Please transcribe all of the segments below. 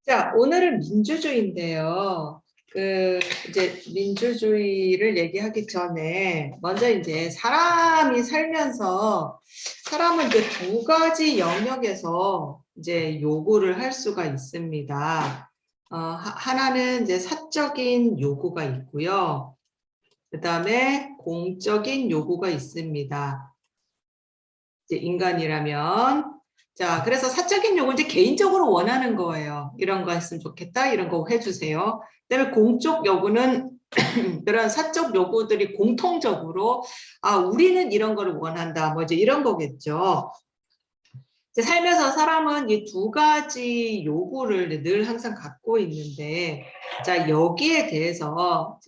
자, 오늘은 민주주의인데요. 이제 민주주의를 얘기하기 전에 먼저 이제 사람이 살면서 사람은 이제 두 가지 영역에서 이제 요구를 할 수가 있습니다. 하나는 이제 사적인 요구가 있고요. 그다음에 공적인 요구가 있습니다. 이제 인간이라면 자, 그래서 사적인 요구 이제 개인적으로 원하는 거예요. 이런 거 했으면 좋겠다. 이런 거 해주세요. 그다음에 공적 요구는 그런 사적 요구들이 공통적으로 우리는 이런 거를 원한다. 뭐 이제 이런 거겠죠. 이제 살면서 사람은 이 두 가지 요구를 늘 항상 갖고 있는데, 자, 여기에 대해서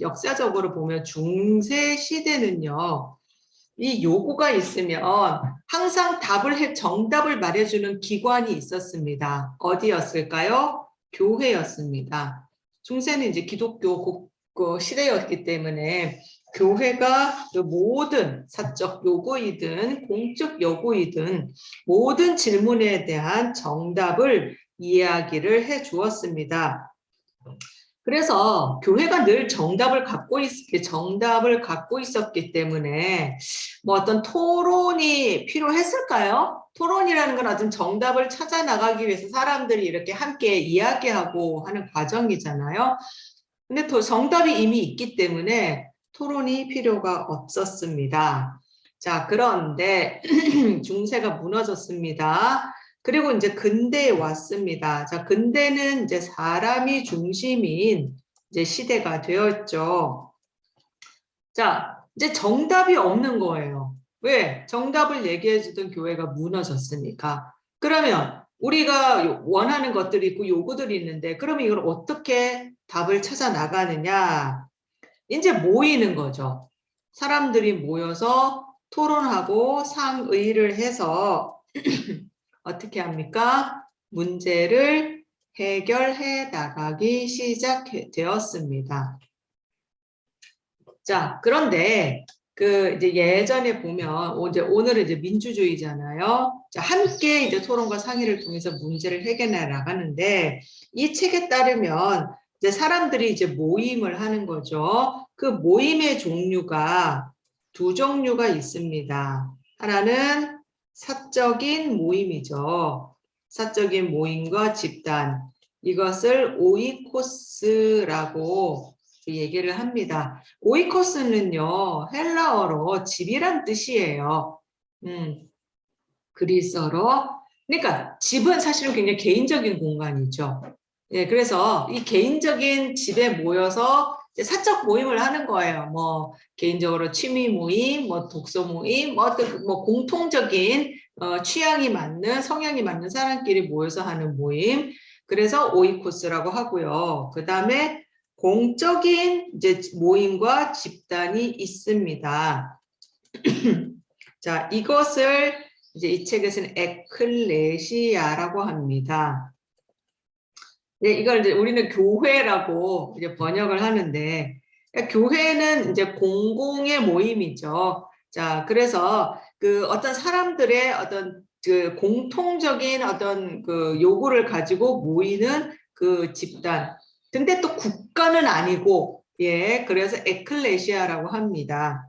역사적으로 보면 중세 시대는요, 이 요구가 있으면 항상 정답을 말해주는 기관이 있었습니다. 어디였을까요? 교회였습니다. 중세는 이제 기독교 시대였기 때문에 교회가 모든 사적 요구이든 공적 요구이든 모든 질문에 대한 정답을 이야기를 해 주었습니다. 그래서 교회가 늘 정답을 갖고 있었기 때문에 뭐 어떤 토론이 필요했을까요? 토론이라는 건 어떤 정답을 찾아 나가기 위해서 사람들이 이렇게 함께 이야기하고 하는 과정이잖아요. 근데 정답이 이미 있기 때문에 토론이 필요가 없었습니다. 자, 그런데 중세가 무너졌습니다. 그리고 이제 근대에 왔습니다. 자, 근대는 이제 사람이 중심인 이제 시대가 되었죠. 자, 이제 정답이 없는 거예요. 왜? 정답을 얘기해 주던 교회가 무너졌으니까. 그러면 우리가 원하는 것들이 있고 요구들이 있는데, 그러면 이걸 어떻게 답을 찾아 나가느냐? 이제 모이는 거죠. 사람들이 모여서 토론하고 상의를 해서 어떻게 합니까? 문제를 해결해 나가기 시작되었습니다. 자, 그런데 이제 예전에 보면 오늘은 이제 민주주의잖아요. 자, 함께 이제 토론과 상의를 통해서 문제를 해결해 나가는데 이 책에 따르면 이제 사람들이 이제 모임을 하는 거죠. 그 모임의 종류가 두 종류가 있습니다. 하나는 사적인 모임이죠. 사적인 모임과 집단. 이것을 오이코스라고 얘기를 합니다. 오이코스는요, 헬라어로 집이란 뜻이에요. 그리스어로. 그러니까 집은 사실은 굉장히 개인적인 공간이죠. 예, 그래서 이 개인적인 집에 모여서 사적 모임을 하는 거예요. 뭐 개인적으로 취미 모임, 뭐 독서 모임, 뭐 공통적인 취향이 맞는 성향이 맞는 사람끼리 모여서 하는 모임. 그래서 오이코스라고 하고요. 그 다음에 공적인 이제 모임과 집단이 있습니다. 자, 이것을 이제 이 책에서는 에클레시아라고 합니다. 네, 이걸 이제 우리는 교회라고 이제 번역을 하는데, 교회는 이제 공공의 모임이죠. 자, 그래서 어떤 사람들의 어떤 공통적인 어떤 요구를 가지고 모이는 그 집단. 근데 또 국가는 아니고, 예, 그래서 에클레시아라고 합니다.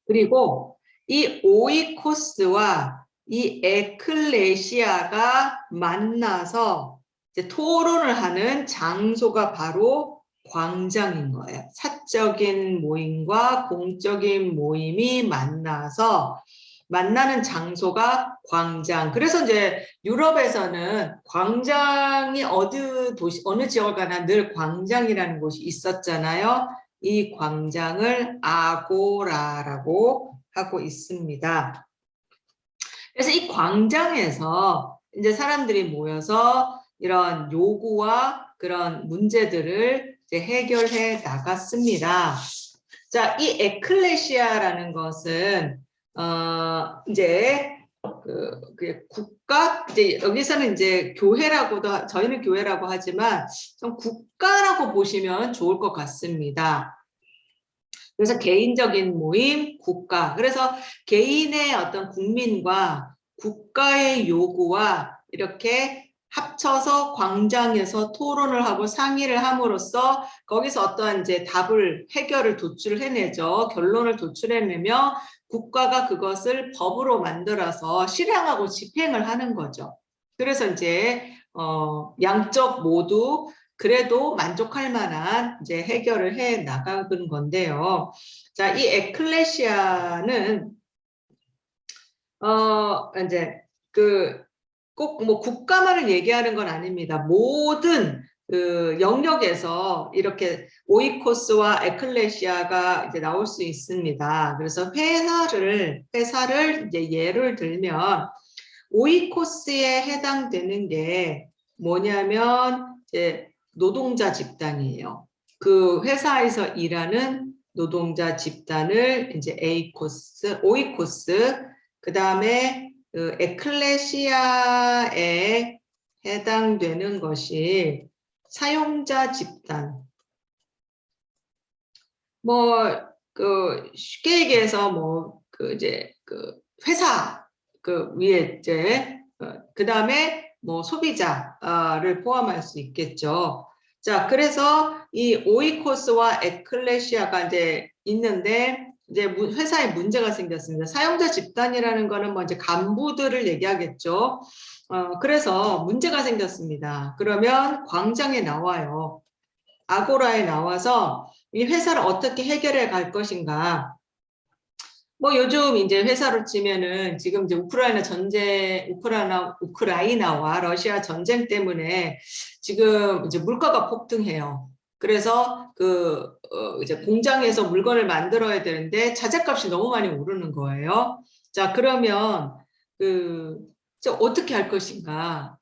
그리고 이 오이코스와 이 에클레시아가 만나서 이제 토론을 하는 장소가 바로 광장인 거예요. 사적인 모임과 공적인 모임이 만나는 장소가 광장. 그래서 이제 유럽에서는 광장이 어느 지역을 가나 늘 광장이라는 곳이 있었잖아요. 이 광장을 아고라라고 하고 있습니다. 그래서 이 광장에서 이제 사람들이 모여서 이런 요구와 그런 문제들을 이제 해결해 나갔습니다. 자, 이 에클레시아라는 것은 이제 국가 이제 여기서는 이제 저희는 교회라고 하지만 좀 국가라고 보시면 좋을 것 같습니다. 그래서 개인적인 모임, 국가. 그래서 개인의 어떤 국민과 국가의 요구와 이렇게 합쳐서 광장에서 토론을 하고 상의를 함으로써 거기서 어떠한 이제 답을 해결을 도출해내죠. 결론을 도출해내며 국가가 그것을 법으로 만들어서 실행하고 집행을 하는 거죠. 그래서 이제 양쪽 모두 그래도 만족할 만한 이제 해결을 해 나가는 건데요. 자, 이 에클레시아는 이제 그 꼭 뭐 국가만을 얘기하는 건 아닙니다. 모든 그 영역에서 이렇게 오이코스와 에클레시아가 이제 나올 수 있습니다. 그래서 회사를 이제 예를 들면 오이코스에 해당되는 게 뭐냐면 이제 노동자 집단이에요. 그 회사에서 일하는 노동자 집단을 이제 오이코스, 그 다음에 그 에클레시아에 해당되는 것이 사용자 집단. 뭐 그 쉽게 얘기해서 뭐 그 이제 그 회사 그 위에 이제 그 다음에 뭐 소비자를 포함할 수 있겠죠. 자, 그래서 이 오이코스와 에클레시아가 이제 있는데 이제 회사에 문제가 생겼습니다. 사용자 집단이라는 거는 뭐 이제 간부들을 얘기하겠죠. 그래서 문제가 생겼습니다. 그러면 광장에 나와요. 아고라에 나와서 이 회사를 어떻게 해결해 갈 것인가. 뭐 요즘 이제 회사로 치면은 지금 이제 우크라이나와 러시아 전쟁 때문에 지금 이제 물가가 폭등해요. 그래서 이제 공장에서 물건을 만들어야 되는데 자재값이 너무 많이 오르는 거예요. 자, 그러면 어떻게 할 것인가?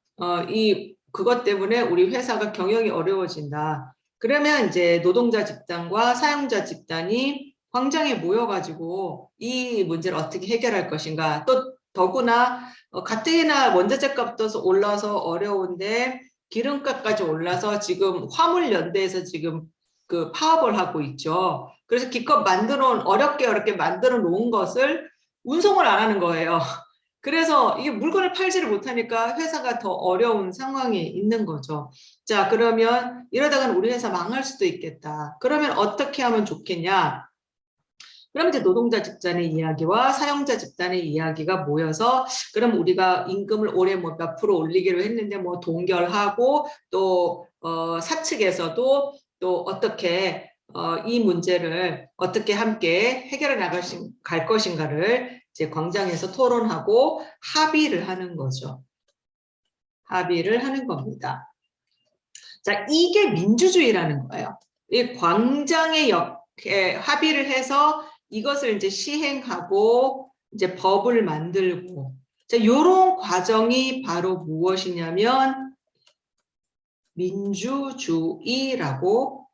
그것 때문에 우리 회사가 경영이 어려워진다. 그러면 이제 노동자 집단과 사용자 집단이 광장에 모여가지고 이 문제를 어떻게 해결할 것인가. 또 더구나 가뜩이나 원자재 값도 올라서 어려운데 기름값까지 올라서 지금 화물연대에서 지금 그 파업을 하고 있죠. 그래서 기껏 어렵게 만들어 놓은 것을 운송을 안 하는 거예요. 그래서 이게 물건을 팔지를 못하니까 회사가 더 어려운 상황에 있는 거죠. 자, 그러면 이러다가는 우리 회사 망할 수도 있겠다. 그러면 어떻게 하면 좋겠냐? 그럼 이제 노동자 집단의 이야기와 사용자 집단의 이야기가 모여서 그럼 우리가 임금을 올해 뭐 몇 프로 올리기로 했는데 뭐 동결하고 또 사측에서도 또 어떻게 이 문제를 어떻게 함께 해결해 갈 것인가를 이제 광장에서 토론하고 합의를 하는 거죠. 합의를 하는 겁니다. 자, 이게 민주주의라는 거예요. 이 광장에 합의를 해서 이것을 이제 시행하고 이제 법을 만들고 자, 요런 과정이 바로 무엇이냐면 민주주의라고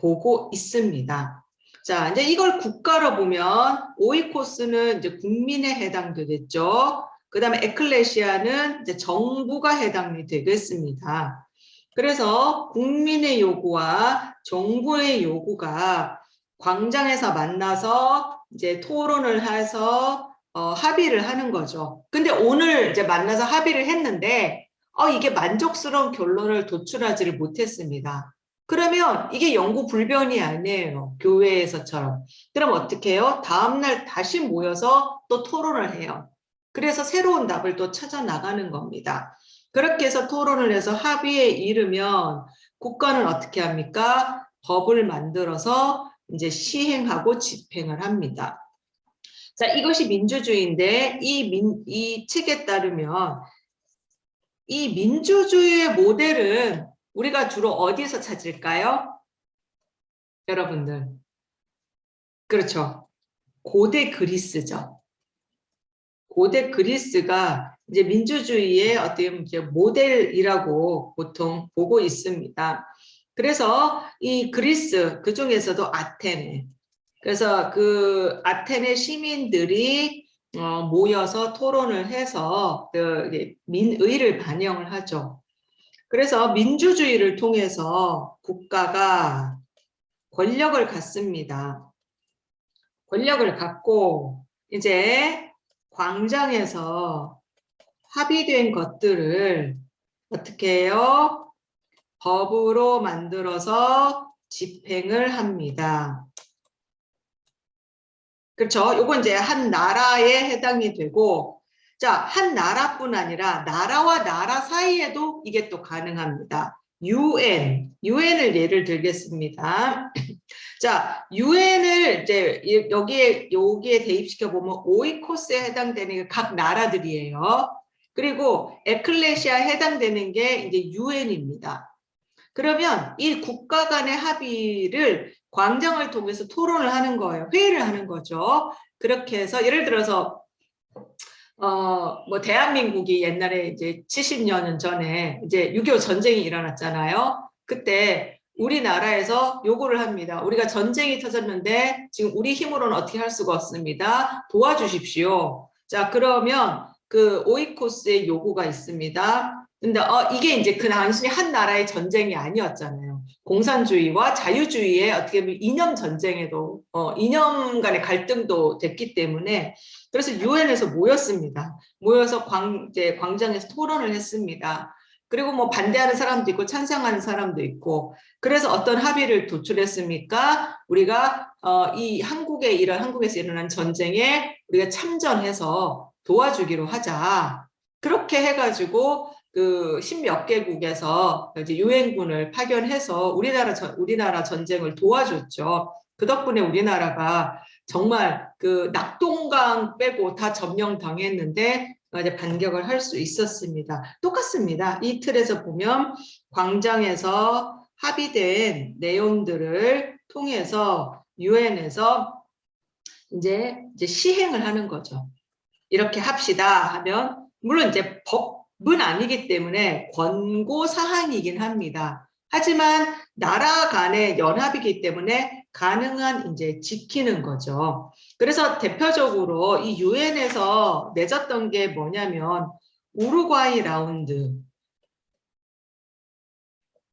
보고 있습니다. 자, 이제 이걸 국가로 보면 오이코스는 이제 국민에 해당되겠죠. 그 다음에 에클레시아는 이제 정부가 해당이 되겠습니다. 그래서 국민의 요구와 정부의 요구가 광장에서 만나서 이제 토론을 해서 합의를 하는 거죠. 근데 오늘 이제 만나서 합의를 했는데 이게 만족스러운 결론을 도출하지를 못했습니다. 그러면 이게 영구 불변이 아니에요. 교회에서처럼. 그럼 어떻게 해요? 다음날 다시 모여서 또 토론을 해요. 그래서 새로운 답을 또 찾아 나가는 겁니다. 그렇게 해서 토론을 해서 합의에 이르면 국가는 어떻게 합니까? 법을 만들어서 이제 시행하고 집행을 합니다. 자, 이것이 민주주의인데 이 책에 따르면 이 민주주의의 모델은 우리가 주로 어디에서 찾을까요? 여러분들. 그렇죠. 고대 그리스죠. 고대 그리스가 이제 민주주의의 어떤 이제 모델이라고 보통 보고 있습니다. 그래서 이 그리스 그 중에서도 아테네. 그래서 그 아테네 시민들이 모여서 토론을 해서 민의를 반영을 하죠. 그래서 민주주의를 통해서 국가가 권력을 갖습니다. 권력을 갖고 이제 광장에서 합의된 것들을 어떻게 해요? 법으로 만들어서 집행을 합니다. 그렇죠? 요건 이제 한 나라에 해당이 되고, 자, 한 나라뿐 아니라 나라와 나라 사이에도 이게 또 가능합니다. UN을 예를 들겠습니다. 자, 유엔을 이제 여기에 대입시켜 보면 오이코스에 해당되는 게 각 나라들이에요. 그리고 에클레시아에 해당되는 게 이제 유엔입니다. 그러면 이 국가 간의 합의를 광장을 통해서 토론을 하는 거예요. 회의를 하는 거죠. 그렇게 해서 예를 들어서 뭐 대한민국이 옛날에 이제 70년 전에 이제 6.25 전쟁이 일어났잖아요. 그때 우리나라에서 요구를 합니다. 우리가 전쟁이 터졌는데 지금 우리 힘으로는 어떻게 할 수가 없습니다. 도와주십시오. 자, 그러면 그 오이코스의 요구가 있습니다. 근데 이게 이제 그 단순히 한 나라의 전쟁이 아니었잖아요. 공산주의와 자유주의의 어떻게 보면 이념 전쟁에도 이념 간의 갈등도 됐기 때문에 그래서 유엔에서 모였습니다. 모여서 이제 광장에서 토론을 했습니다. 그리고 뭐 반대하는 사람도 있고 찬성하는 사람도 있고 그래서 어떤 합의를 도출했습니까? 우리가 이 한국에서 일어난 전쟁에 우리가 참전해서 도와주기로 하자. 그렇게 해가지고 그 십몇 개국에서 이제 유엔군을 파견해서 우리나라 전쟁을 도와줬죠. 그 덕분에 우리나라가 정말 그 낙동강 빼고 다 점령당했는데 이제 반격을 할 수 있었습니다. 똑같습니다. 이 틀에서 보면 광장에서 합의된 내용들을 통해서 유엔에서 이제 시행을 하는 거죠. 이렇게 합시다 하면 물론 이제 법은 아니기 때문에 권고 사항이긴 합니다. 하지만 나라 간의 연합이기 때문에 가능한 이제 지키는 거죠. 그래서 대표적으로 이 유엔에서 맺었던 게 뭐냐면 우루과이 라운드,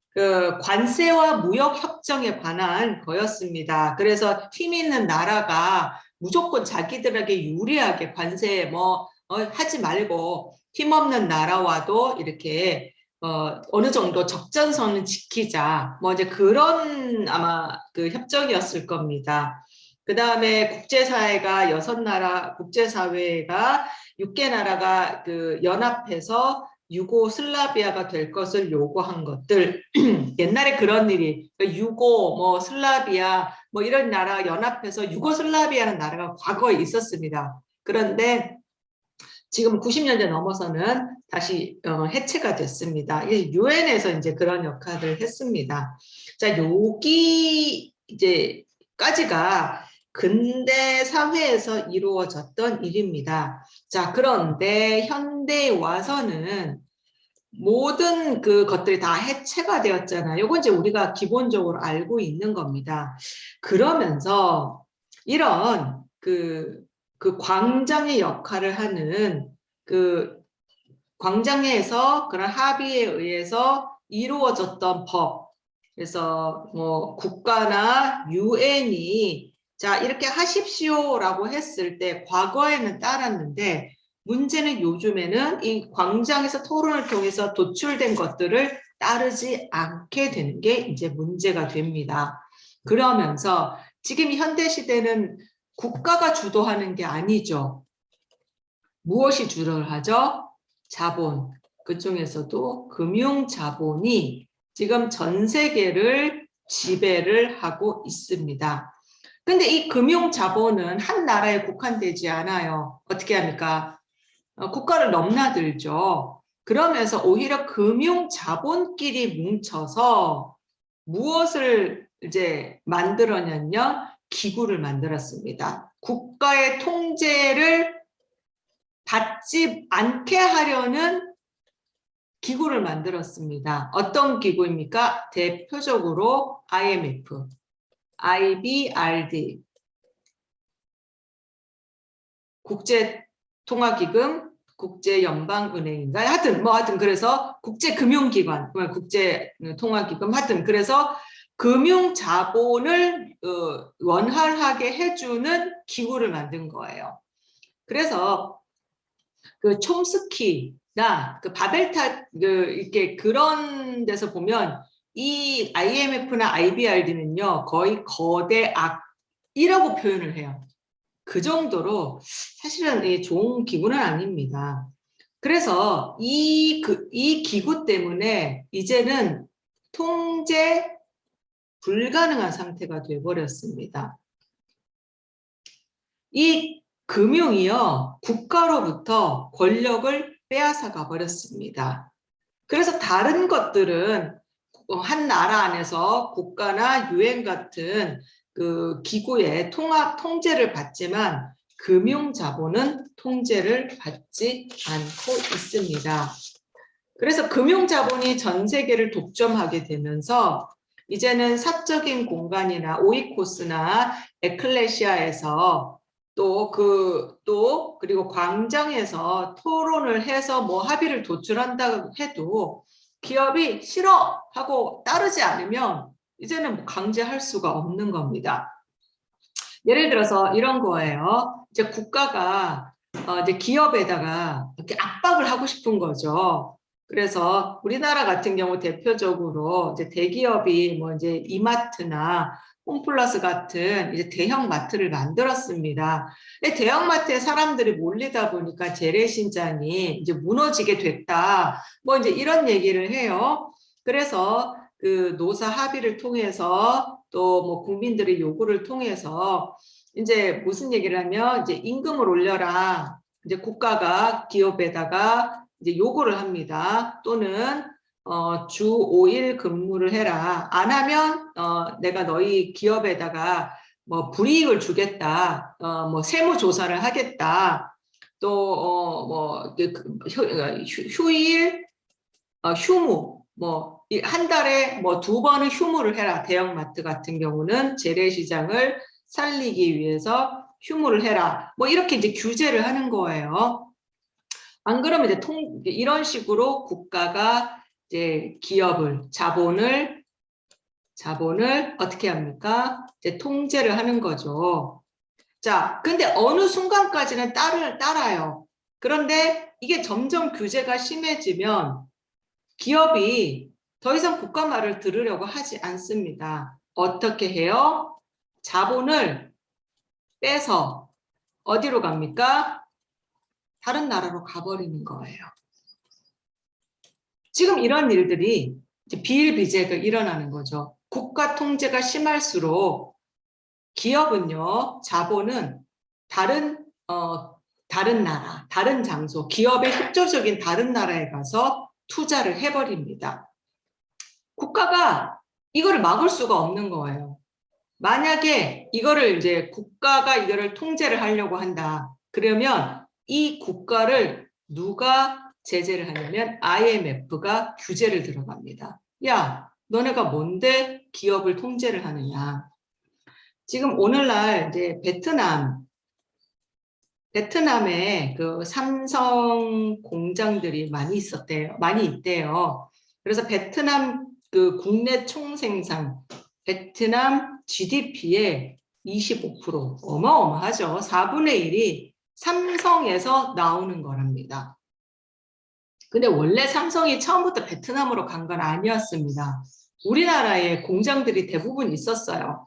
그 관세와 무역 협정에 관한 거였습니다. 그래서 힘 있는 나라가 무조건 자기들에게 유리하게 관세 하지 말고 힘없는 나라와도 이렇게 어느 정도 적정선을 지키자. 뭐 이제 그런 아마 그 협정이었을 겁니다. 그 다음에 국제사회가 6나라, 국제사회가 6개 나라가 그 연합해서 유고슬라비아가 될 것을 요구한 것들. 옛날에 그런 일이 유고 뭐 슬라비아 뭐 이런 나라 연합해서 유고슬라비아라는 나라가 과거에 있었습니다. 그런데 지금 90년대 넘어서는 다시 해체가 됐습니다. 유엔에서 이제 그런 역할을 했습니다. 자, 여기 이제까지가 근대 사회에서 이루어졌던 일입니다. 자, 그런데 현대에 와서는 모든 그 것들이 다 해체가 되었잖아요. 이건 이제 우리가 기본적으로 알고 있는 겁니다. 그러면서 이런 그 광장의 역할을 하는 그 광장에서 그런 합의에 의해서 이루어졌던 법, 그래서 뭐 국가나 유엔이 자 이렇게 하십시오라고 했을 때 과거에는 따랐는데 문제는 요즘에는 이 광장에서 토론을 통해서 도출된 것들을 따르지 않게 되는 게 이제 문제가 됩니다. 그러면서 지금 현대 시대는 국가가 주도하는 게 아니죠. 무엇이 주도를 하죠? 자본. 그중에서도 금융 자본이 지금 전 세계를 지배를 하고 있습니다. 근데 이 금융 자본은 한 나라에 국한되지 않아요. 어떻게 합니까? 국가를 넘나들죠. 그러면서 오히려 금융 자본끼리 뭉쳐서 무엇을 이제 만들었냐면 기구를 만들었습니다. 국가의 통제를 받지 않게 하려는 기구를 만들었습니다. 어떤 기구입니까? 대표적으로 IMF, IBRD, 국제통화기금, 국제연방은행인가? 하여튼 그래서 국제금융기관, 국제통화기금 하여튼 그래서 금융자본을 원활하게 해주는 기구를 만든 거예요. 그래서 그 촘스키 그 바벨탑 이렇게 그런 데서 보면 이 IMF나 IBRD는요 거의 거대 악이라고 표현을 해요. 그 정도로 사실은 좋은 기구는 아닙니다. 그래서 이 기구 때문에 이제는 통제 불가능한 상태가 되어버렸습니다. 이 금융이요 국가로부터 권력을 빼앗아가 버렸습니다. 그래서 다른 것들은 한 나라 안에서 국가나 유엔 같은 그 기구의 통합 통제를 받지만 금융자본은 통제를 받지 않고 있습니다. 그래서 금융자본이 전 세계를 독점하게 되면서 이제는 사적인 공간이나 오이코스나 에클레시아에서 그리고 광장에서 토론을 해서 뭐 합의를 도출한다고 해도 기업이 싫어 하고 따르지 않으면 이제는 뭐 강제할 수가 없는 겁니다. 예를 들어서 이런 거예요. 이제 국가가 이제 기업에다가 이렇게 압박을 하고 싶은 거죠. 그래서 우리나라 같은 경우 대표적으로 이제 대기업이 뭐 이제 이마트나 홈플러스 같은 이제 대형 마트를 만들었습니다. 대형 마트에 사람들이 몰리다 보니까 재래시장이 이제 무너지게 됐다. 뭐 이제 이런 얘기를 해요. 그래서 그 노사 합의를 통해서 또 뭐 국민들의 요구를 통해서 이제 무슨 얘기를 하면 이제 임금을 올려라. 이제 국가가 기업에다가 이제 요구를 합니다. 또는 주 5일 근무를 해라. 안 하면 내가 너희 기업에다가 뭐 불이익을 주겠다. 뭐 세무 조사를 하겠다. 또 뭐 휴일 휴무 뭐 한 달에 뭐 2번은 휴무를 해라. 대형마트 같은 경우는 재래시장을 살리기 위해서 휴무를 해라. 뭐 이렇게 이제 규제를 하는 거예요. 안 그러면 이제 이런 식으로 국가가 이제 자본을 어떻게 합니까? 이제 통제를 하는 거죠. 자, 근데 어느 순간까지는 따라요. 그런데 이게 점점 규제가 심해지면 기업이 더 이상 국가 말을 들으려고 하지 않습니다. 어떻게 해요? 자본을 빼서 어디로 갑니까? 다른 나라로 가버리는 거예요. 지금 이런 일들이 비일비재가 일어나는 거죠. 국가 통제가 심할수록 기업은요, 자본은 다른 나라, 다른 장소, 기업의 협조적인 다른 나라에 가서 투자를 해버립니다. 국가가 이거를 막을 수가 없는 거예요. 만약에 국가가 이거를 통제를 하려고 한다. 그러면 이 국가를 누가 제재를 하냐면 IMF가 규제를 들어갑니다. 야, 너네가 뭔데 기업을 통제를 하느냐. 지금 오늘날 이제 베트남에 그 삼성 공장들이 많이 있대요. 그래서 베트남 그 국내 총생산, 베트남 GDP의 25% 어마어마하죠. 4분의 1이 삼성에서 나오는 거랍니다. 근데 원래 삼성이 처음부터 베트남으로 간 건 아니었습니다. 우리나라에 공장들이 대부분 있었어요.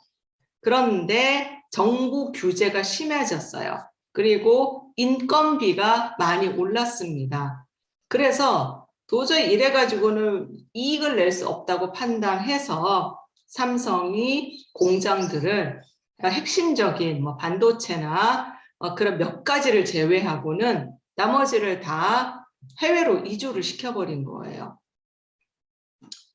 그런데 정부 규제가 심해졌어요. 그리고 인건비가 많이 올랐습니다. 그래서 도저히 이래가지고는 이익을 낼 수 없다고 판단해서 삼성이 공장들을 핵심적인 뭐 반도체나 그런 몇 가지를 제외하고는 나머지를 다 해외로 이주를 시켜버린 거예요.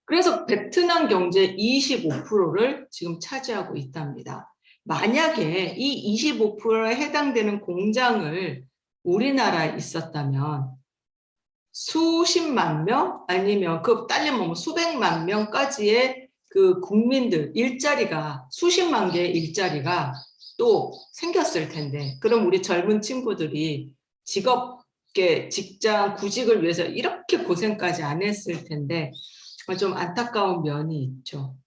그래서 베트남 경제 25%를 지금 차지하고 있답니다. 만약에 이 25%에 해당되는 공장을 우리나라에 있었다면 수십만 명 아니면 그 딸리면 수백만 명까지의 그 국민들 일자리가 수십만 개의 일자리가 또 생겼을 텐데 그럼 우리 젊은 친구들이 직장 구직을 위해서 이렇게 고생까지 안 했을 텐데 좀 안타까운 면이 있죠.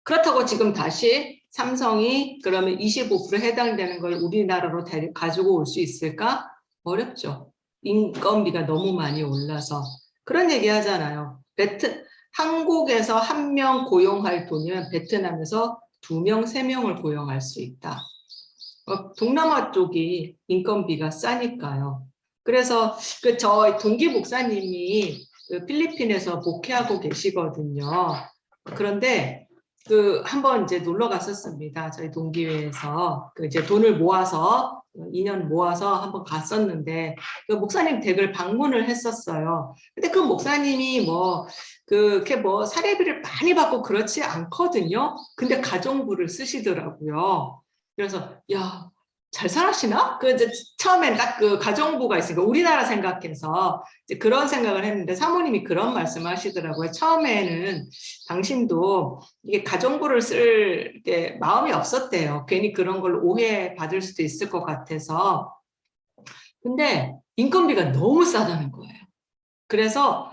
그렇다고 지금 다시 삼성이 그러면 25% 해당되는 걸 우리나라로 가지고 올 수 있을까? 어렵죠. 인건비가 너무 많이 올라서 그런 얘기 하잖아요. 한국에서 한 명 고용할 돈이면 베트남에서 2명, 3명을 고용할 수 있다. 동남아 쪽이 인건비가 싸니까요. 그래서 저 동기 목사님이 필리핀에서 목회하고 계시거든요. 그런데 한번 이제 놀러 갔었습니다. 저희 동기회에서 이제 돈을 모아서 2년 모아서 한번 갔었는데 그 목사님 댁을 방문을 했었어요. 근데 그 목사님이 그렇게 사례비를 많이 받고 그렇지 않거든요. 근데 가정부를 쓰시더라고요. 그래서 야, 잘 사시나? 이제 처음엔 딱 가정부가 있으니까 우리나라 생각해서 이제 그런 생각을 했는데 사모님이 그런 말씀하시더라고요. 처음에는 당신도 이게 가정부를 쓸 때 마음이 없었대요. 괜히 그런 걸 오해받을 수도 있을 것 같아서. 근데 인건비가 너무 싸다는 거예요. 그래서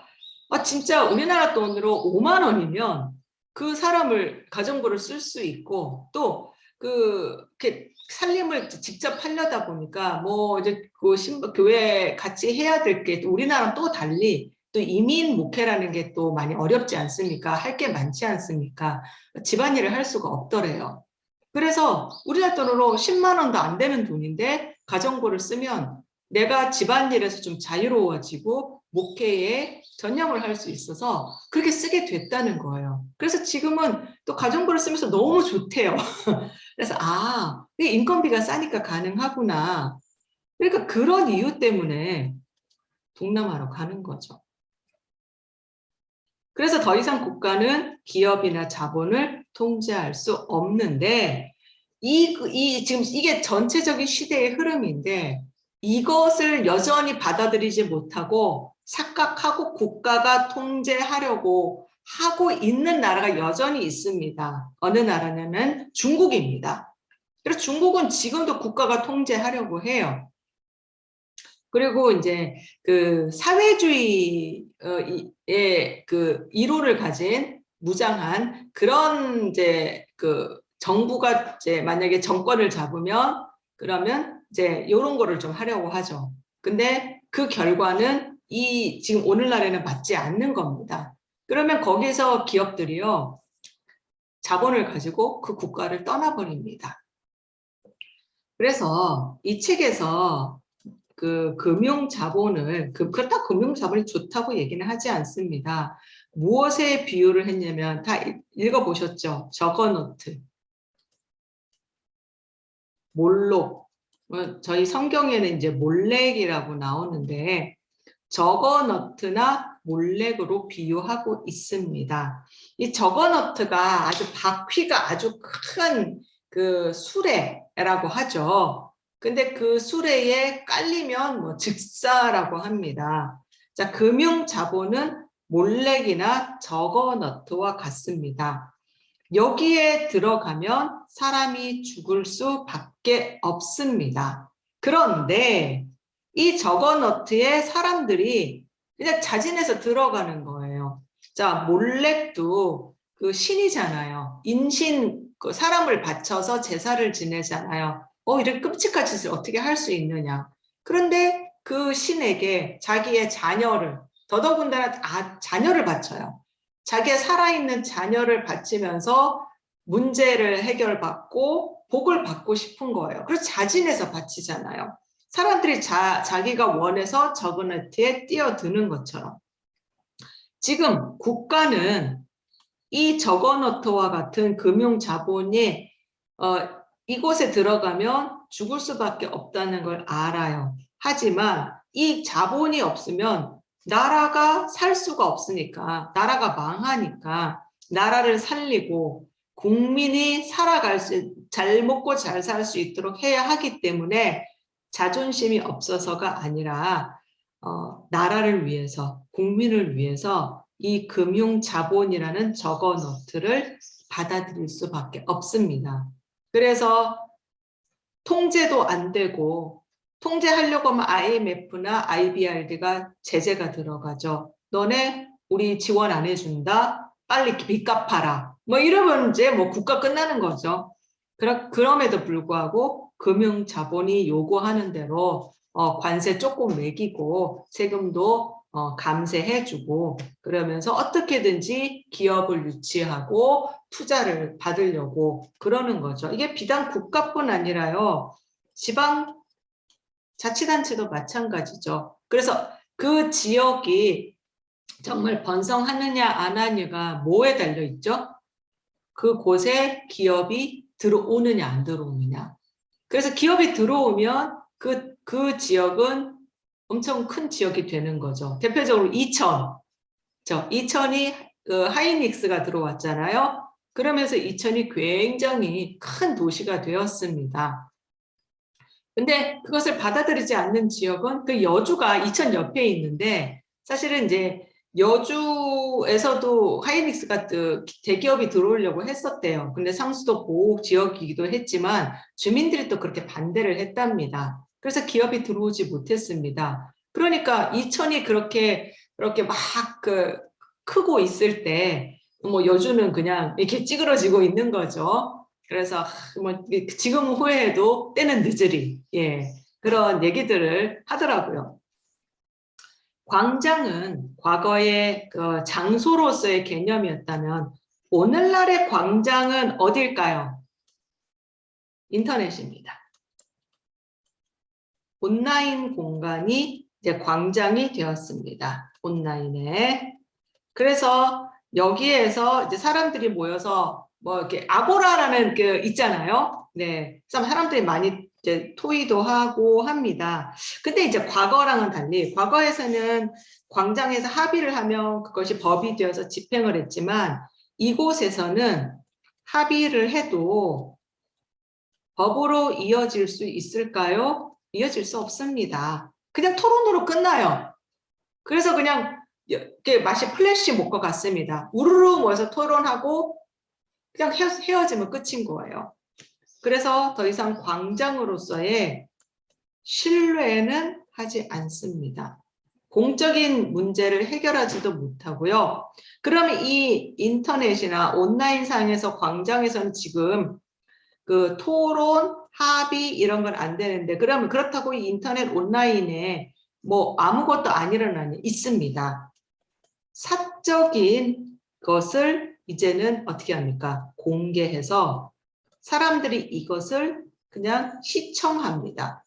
진짜 우리나라 돈으로 5만 원이면 그 사람을 가정부를 쓸 수 있고 또 이렇게 살림을 직접 하려다 보니까 이제 교회 같이 해야 될 게 우리나라랑 또 달리 또 이민 목회라는 게 또 많이 어렵지 않습니까? 할 게 많지 않습니까? 집안일을 할 수가 없더래요. 그래서 우리나라 돈으로 10만 원도 안 되는 돈인데 가정부를 쓰면 내가 집안일에서 좀 자유로워지고 목회에 전념을 할 수 있어서 그렇게 쓰게 됐다는 거예요. 그래서 지금은 또 가정부를 쓰면서 너무 좋대요. 그래서 인건비가 싸니까 가능하구나. 그러니까 그런 이유 때문에 동남아로 가는 거죠. 그래서 더 이상 국가는 기업이나 자본을 통제할 수 없는데 지금 이게 전체적인 시대의 흐름인데 이것을 여전히 받아들이지 못하고 착각하고 국가가 통제하려고 하고 있는 나라가 여전히 있습니다. 어느 나라냐면 중국입니다. 그래서 중국은 지금도 국가가 통제하려고 해요. 그리고 이제 사회주의의 이론을 가진 무장한 그런 이제 정부가 이제 만약에 정권을 잡으면 그러면 이제 이런 거를 좀 하려고 하죠. 근데 그 결과는 지금 오늘날에는 맞지 않는 겁니다. 그러면 거기서 기업들이요 자본을 가지고 그 국가를 떠나버립니다. 그래서 이 책에서 금융 자본을 그렇다고 금융 자본이 좋다고 얘기는 하지 않습니다. 무엇에 비유를 했냐면 다 읽어보셨죠? 저거노트, 몰록. 저희 성경에는 이제 몰렉이라고 나오는데 저거너트나 몰렉으로 비유하고 있습니다. 이 저거너트가 아주 바퀴가 아주 큰 수레라고 하죠. 근데 그 수레에 깔리면 즉사라고 합니다. 자, 금융 자본은 몰렉이나 저거너트와 같습니다. 여기에 들어가면 사람이 죽을 수밖에 없습니다. 그런데 이 저거너트에 사람들이 그냥 자진해서 들어가는 거예요. 자, 몰렉도 신이잖아요. 인신, 사람을 바쳐서 제사를 지내잖아요. 이렇게 끔찍한 짓을 어떻게 할 수 있느냐. 그런데 그 신에게 자기의 자녀를, 더더군다나 자녀를 바쳐요. 자기의 살아있는 자녀를 바치면서 문제를 해결받고 복을 받고 싶은 거예요. 그래서 자진해서 바치잖아요. 사람들이 자기가 원해서 저거너트에 뛰어드는 것처럼. 지금 국가는 이 저거너트와 같은 금융자본이 이곳에 들어가면 죽을 수밖에 없다는 걸 알아요. 하지만 이 자본이 없으면 나라가 살 수가 없으니까, 나라가 망하니까 나라를 살리고 국민이 잘 먹고 잘 살 수 있도록 해야 하기 때문에 자존심이 없어서가 아니라 나라를 위해서, 국민을 위해서 이 금융 자본이라는 저거너트를 받아들일 수밖에 없습니다. 그래서 통제도 안 되고 통제하려고 하면 IMF나 IBRD가 제재가 들어가죠. 너네 우리 지원 안 해준다. 빨리 빚 갚아라. 이러면 이제 국가 끝나는 거죠. 그럼에도 불구하고 금융 자본이 요구하는 대로 관세 조금 매기고 세금도 감세해주고 그러면서 어떻게든지 기업을 유치하고 투자를 받으려고 그러는 거죠. 이게 비단 국가뿐 아니라요. 지방 자치단체도 마찬가지죠. 그래서 그 지역이 정말 번성하느냐 안 하느냐가 뭐에 달려 있죠? 그곳에 기업이 들어오느냐 안 들어오느냐. 그래서 기업이 들어오면 그 지역은 엄청 큰 지역이 되는 거죠. 대표적으로 이천. 이천이 하이닉스가 들어왔잖아요. 그러면서 이천이 굉장히 큰 도시가 되었습니다. 근데 그것을 받아들이지 않는 지역은 그 여주가 이천 옆에 있는데 사실은 이제 여주에서도 하이닉스가 대기업이 들어오려고 했었대요. 근데 상수도 보호 지역이기도 했지만 주민들이 또 그렇게 반대를 했답니다. 그래서 기업이 들어오지 못했습니다. 그러니까 이천이 그렇게 막 크고 있을 때 뭐 여주는 그냥 이렇게 찌그러지고 있는 거죠. 그래서 뭐 지금 후회해도 때는 늦으리, 예, 그런 얘기들을 하더라고요. 광장은 과거의 그 장소로서의 개념이었다면 오늘날의 광장은 어딜까요? 인터넷입니다. 온라인 공간이 이제 광장이 되었습니다. 온라인에. 그래서 여기에서 이제 사람들이 모여서 뭐 이렇게 아고라라는 그 있잖아요. 네, 사람들이 많이 이제 토의도 하고 합니다. 근데 이제 과거랑은 달리 과거에서는 광장에서 합의를 하면 그것이 법이 되어서 집행을 했지만 이곳에서는 합의를 해도 법으로 이어질 수 있을까요? 이어질 수 없습니다. 그냥 토론으로 끝나요. 그래서 그냥 이렇게 마치 플래시 목과 같습니다. 우르르 모여서 토론하고 그냥 헤어지면 끝인 거예요. 그래서 더 이상 광장으로서의 신뢰는 하지 않습니다. 공적인 문제를 해결하지도 못하고요. 그러면 이 인터넷이나 온라인상에서 광장에서는 지금 그 토론, 합의 이런 건 안 되는데 그러면 그렇다고 이 인터넷 온라인에 뭐 아무것도 안 일어나니 있습니다. 사적인 것을 이제는 어떻게 합니까? 공개해서 사람들이 이것을 그냥 시청합니다.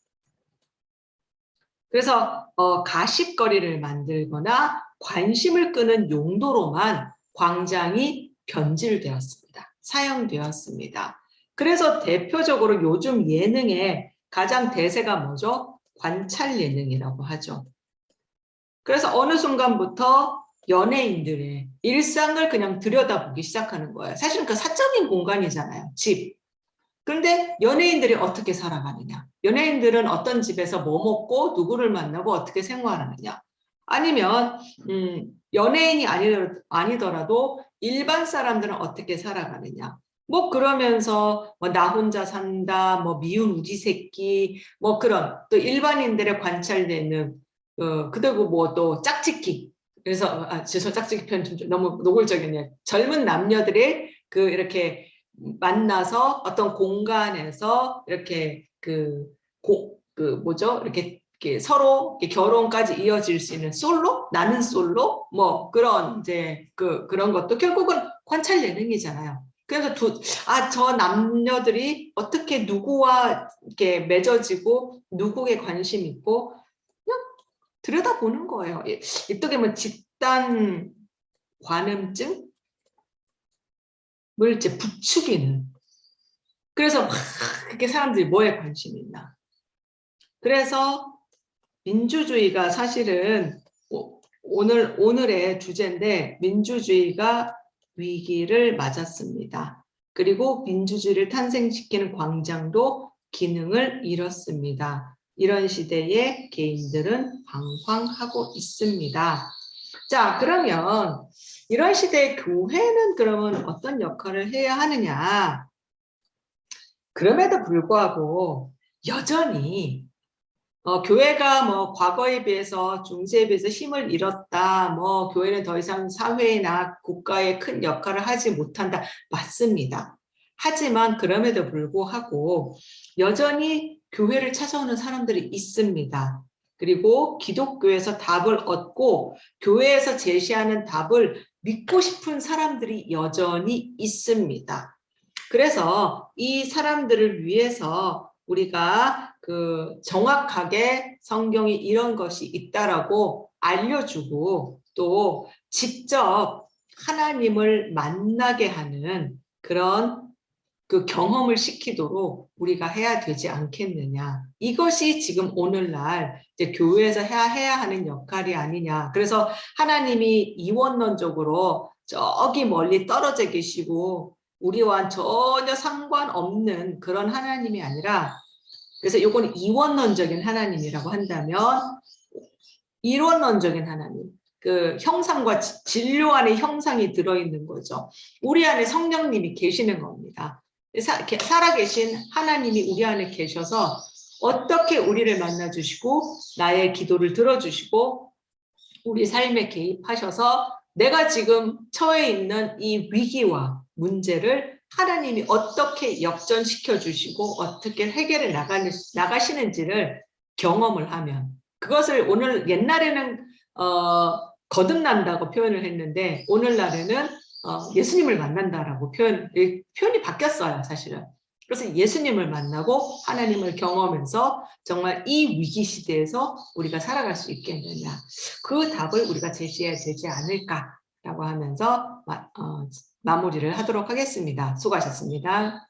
그래서 가십거리를 만들거나 관심을 끄는 용도로만 광장이 변질되었습니다. 사용되었습니다. 그래서 대표적으로 요즘 예능의 가장 대세가 뭐죠? 관찰 예능이라고 하죠. 그래서 어느 순간부터 연예인들의 일상을 그냥 들여다보기 시작하는 거예요. 사실은 그 사적인 공간이잖아요. 집. 그런데 연예인들이 어떻게 살아가느냐. 연예인들은 어떤 집에서 뭐 먹고 누구를 만나고 어떻게 생활하느냐. 아니면 연예인이 아니더라도 일반 사람들은 어떻게 살아가느냐. 뭐 그러면서 뭐 나 혼자 산다, 뭐 미운 우지 새끼, 뭐 그런 또 일반인들의 관찰되는 그리고 뭐 또 짝짓기. 그래서 저 짝짓기 표현 좀 너무 노골적이네요. 젊은 남녀들의 그 이렇게 만나서 어떤 공간에서 이렇게 뭐죠? 이렇게 서로 이렇게 결혼까지 이어질 수 있는 솔로? 나는 솔로? 뭐 그런 이제 그런 것도 결국은 관찰 예능이잖아요. 그래서 저 남녀들이 어떻게 누구와 이렇게 맺어지고 누구에 관심 있고 그냥 들여다보는 거예요. 이쪽에 뭐 집단 관음증? 물 이제 부추기는. 그래서 막 그렇게 사람들이 뭐에 관심이 있나. 그래서 민주주의가 사실은 오늘의 주제인데 민주주의가 위기를 맞았습니다. 그리고 민주주의를 탄생시키는 광장도 기능을 잃었습니다. 이런 시대에 개인들은 방황하고 있습니다. 자, 그러면 이런 시대에 교회는 그러면 어떤 역할을 해야 하느냐? 그럼에도 불구하고 여전히 교회가 뭐 과거에 비해서 중세에 비해서 힘을 잃었다. 뭐 교회는 더 이상 사회나 국가에 큰 역할을 하지 못한다. 맞습니다. 하지만 그럼에도 불구하고 여전히 교회를 찾아오는 사람들이 있습니다. 그리고 기독교에서 답을 얻고 교회에서 제시하는 답을 믿고 싶은 사람들이 여전히 있습니다. 그래서 이 사람들을 위해서 우리가 정확하게 성경이 이런 것이 있다라고 알려주고 또 직접 하나님을 만나게 하는 그런 경험을 시키도록 우리가 해야 되지 않겠느냐. 이것이 지금 오늘날 이제 교회에서 해야 하는 역할이 아니냐. 그래서 하나님이 이원론적으로 저기 멀리 떨어져 계시고 우리와 전혀 상관없는 그런 하나님이 아니라, 그래서 이건 이원론적인 하나님이라고 한다면 이론론적인 하나님, 형상과 진료 안에 형상이 들어있는 거죠. 우리 안에 성령님이 계시는 겁니다. 살아계신 하나님이 우리 안에 계셔서 어떻게 우리를 만나주시고 나의 기도를 들어주시고 우리 삶에 개입하셔서 내가 지금 처해 있는 이 위기와 문제를 하나님이 어떻게 역전시켜 주시고 어떻게 해결해 나가시는지를 경험을 하면, 그것을 오늘 옛날에는 거듭난다고 표현을 했는데 오늘날에는 예수님을 만난다라고 표현이 바뀌었어요, 사실은. 그래서 예수님을 만나고 하나님을 경험해서 정말 이 위기 시대에서 우리가 살아갈 수 있겠느냐, 그 답을 우리가 제시해야 되지 않을까라고 하면서 마무리를 하도록 하겠습니다. 수고하셨습니다.